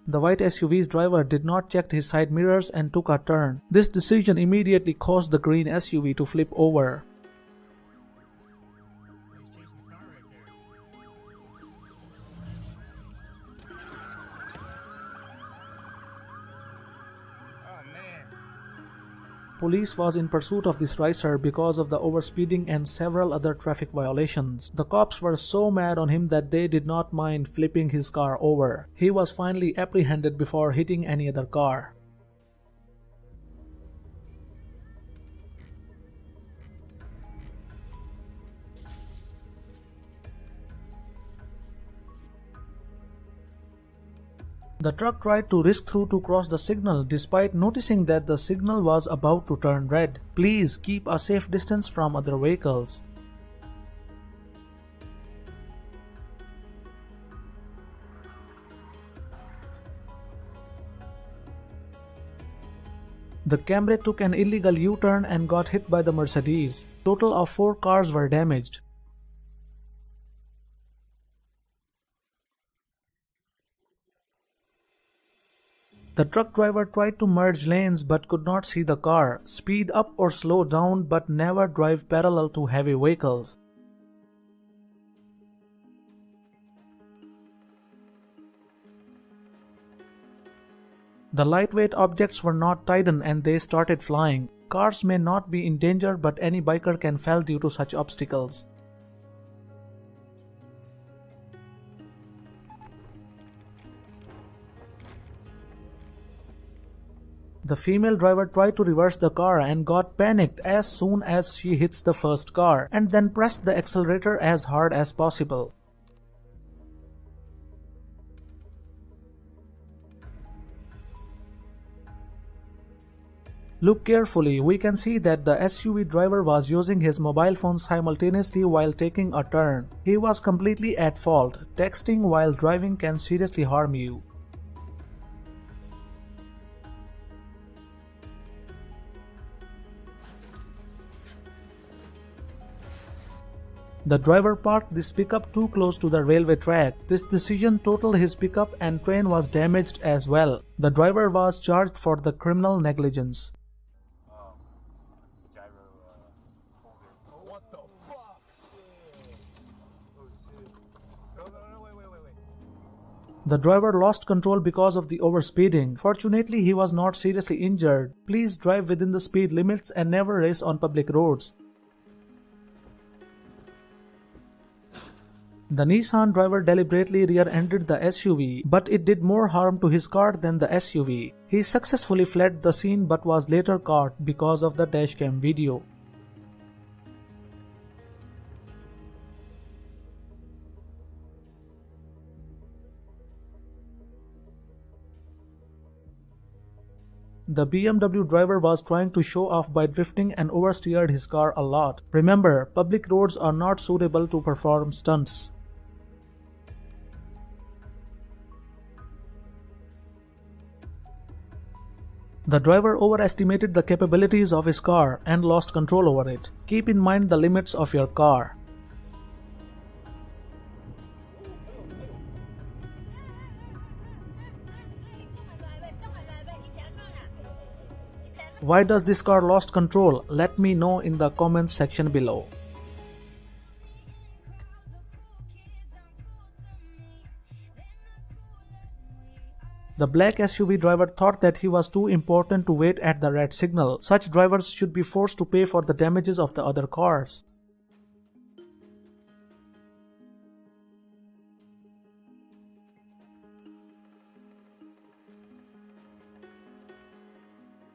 The white SUV's driver did not check his side mirrors and took a turn. This decision immediately caused the green SUV to flip over. Police was in pursuit of this racer because of the overspeeding and several other traffic violations. The cops were so mad on him that they did not mind flipping his car over. He was finally apprehended before hitting any other car. The truck tried to risk through to cross the signal despite noticing that the signal was about to turn red. Please keep a safe distance from other vehicles. The Camry took an illegal U-turn and got hit by the Mercedes. Total of 4 cars were damaged. The truck driver tried to merge lanes but could not see the car, speed up or slow down but never drive parallel to heavy vehicles. The lightweight objects were not tightened and they started flying. Cars may not be in danger but any biker can fall due to such obstacles. The female driver tried to reverse the car and got panicked as soon as she hits the first car and then pressed the accelerator as hard as possible. Look carefully, we can see that the SUV driver was using his mobile phone simultaneously while taking a turn. He was completely at fault. Texting while driving can seriously harm you. The driver parked this pickup too close to the railway track. This decision totaled his pickup and train was damaged as well. The driver was charged for the criminal negligence. The driver lost control because of the overspeeding. Fortunately, he was not seriously injured. Please drive within the speed limits and never race on public roads. The Nissan driver deliberately rear-ended the SUV, but it did more harm to his car than the SUV. He successfully fled the scene but was later caught because of the dashcam video. The BMW driver was trying to show off by drifting and oversteered his car a lot. Remember, public roads are not suitable to perform stunts. The driver overestimated the capabilities of his car and lost control over it. Keep in mind the limits of your car. Why does this car lost control? Let me know in the comments section below. The black SUV driver thought that he was too important to wait at the red signal. Such drivers should be forced to pay for the damages of the other cars.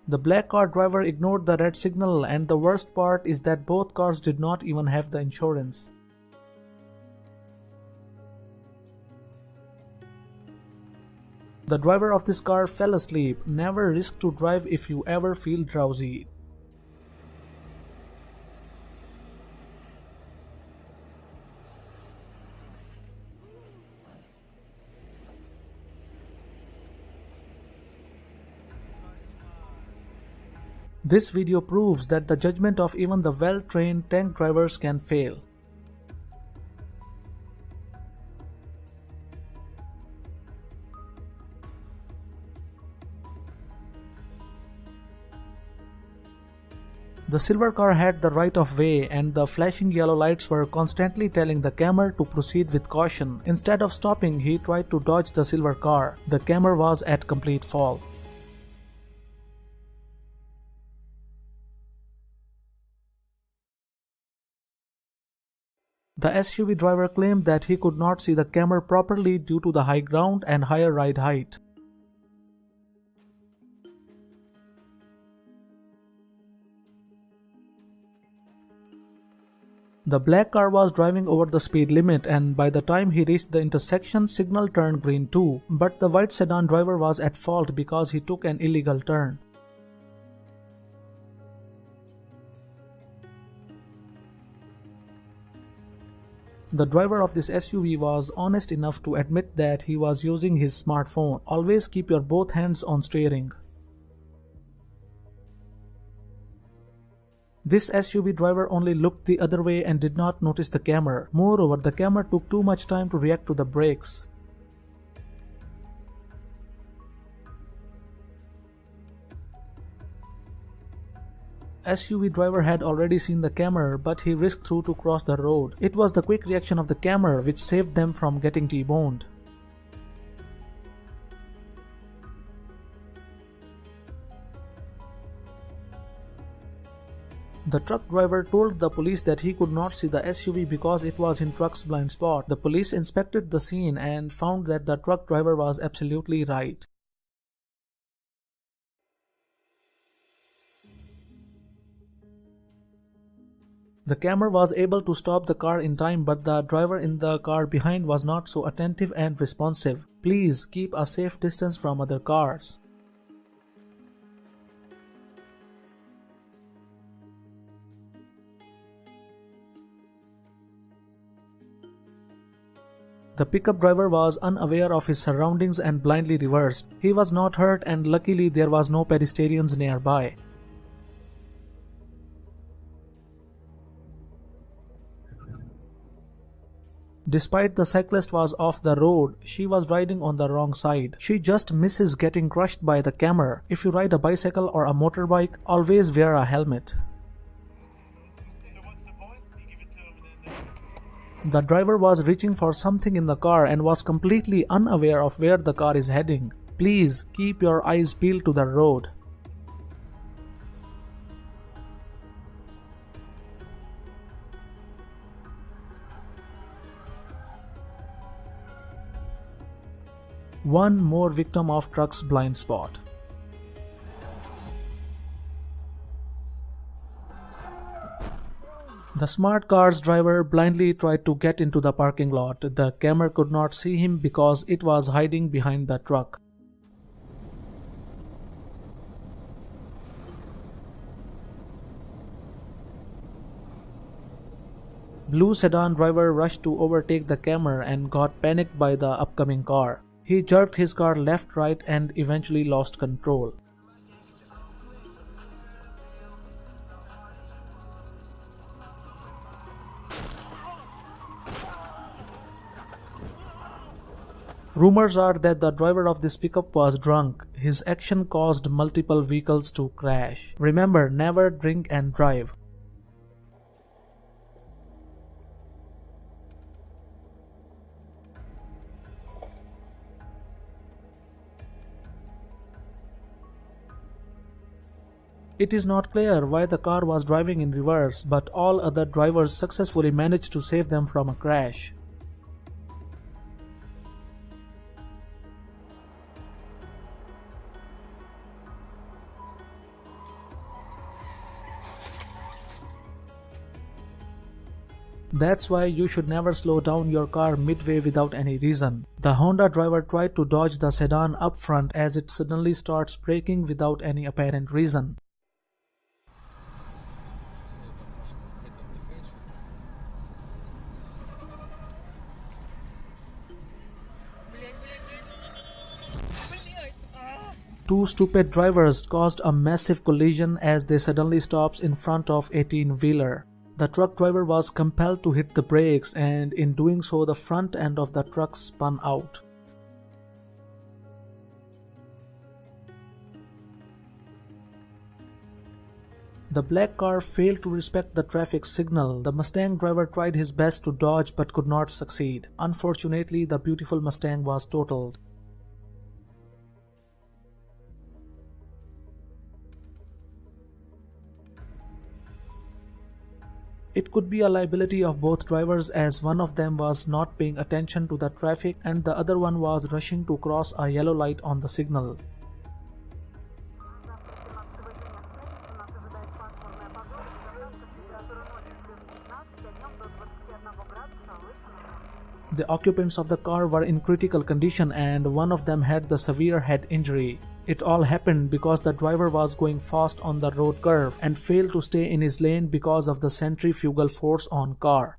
The black car driver ignored the red signal, and the worst part is that both cars did not even have the insurance. The driver of this car fell asleep. Never risk to drive if you ever feel drowsy. This video proves that the judgment of even the well-trained tank drivers can fail. The silver car had the right of way, and the flashing yellow lights were constantly telling the camera to proceed with caution. Instead of stopping, he tried to dodge the silver car. The camera was at complete fault. The SUV driver claimed that he could not see the camera properly due to the high ground and higher ride height. The black car was driving over the speed limit, and by the time he reached the intersection, signal turned green too. But the white sedan driver was at fault because he took an illegal turn. The driver of this SUV was honest enough to admit that he was using his smartphone. Always keep your both hands on steering. This SUV driver only looked the other way and did not notice the camera. Moreover, the camera took too much time to react to the brakes. SUV driver had already seen the camera, but he risked through to cross the road. It was the quick reaction of the camera which saved them from getting T-boned. The truck driver told the police that he could not see the SUV because it was in truck's blind spot. The police inspected the scene and found that the truck driver was absolutely right. The camera was able to stop the car in time, but the driver in the car behind was not so attentive and responsive. Please keep a safe distance from other cars. The pickup driver was unaware of his surroundings and blindly reversed. He was not hurt, and luckily there was no pedestrians nearby. Despite the cyclist was off the road, she was riding on the wrong side. She just misses getting crushed by the camera. If you ride a bicycle or a motorbike, always wear a helmet. The driver was reaching for something in the car and was completely unaware of where the car is heading. Please keep your eyes peeled to the road. One more victim of truck's blind spot. The smart car's driver blindly tried to get into the parking lot. The camera could not see him because it was hiding behind the truck. Blue sedan driver rushed to overtake the camera and got panicked by the upcoming car. He jerked his car left, right, and eventually lost control. Rumors are that the driver of this pickup was drunk. His action caused multiple vehicles to crash. Remember, never drink and drive. It is not clear why the car was driving in reverse, but all other drivers successfully managed to save them from a crash. That's why you should never slow down your car midway without any reason. The Honda driver tried to dodge the sedan up front as it suddenly starts braking without any apparent reason. Two stupid drivers caused a massive collision as they suddenly stopped in front of an 18-wheeler. The truck driver was compelled to hit the brakes, and in doing so the front end of the truck spun out. The black car failed to respect the traffic signal. The Mustang driver tried his best to dodge but could not succeed. Unfortunately, the beautiful Mustang was totaled. It could be a liability of both drivers, as one of them was not paying attention to the traffic and the other one was rushing to cross a yellow light on the signal. The occupants of the car were in critical condition and one of them had the severe head injury. It all happened because the driver was going fast on the road curve and failed to stay in his lane because of the centrifugal force on car.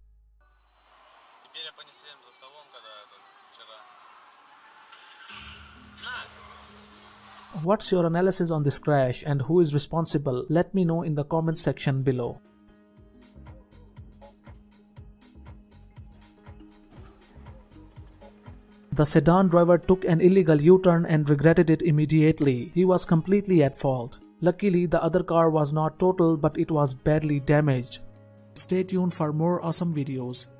What's your analysis on this crash and who is responsible? Let me know in the comment section below. The sedan driver took an illegal U-turn and regretted it immediately. He was completely at fault. Luckily, the other car was not totaled, but it was badly damaged. Stay tuned for more awesome videos.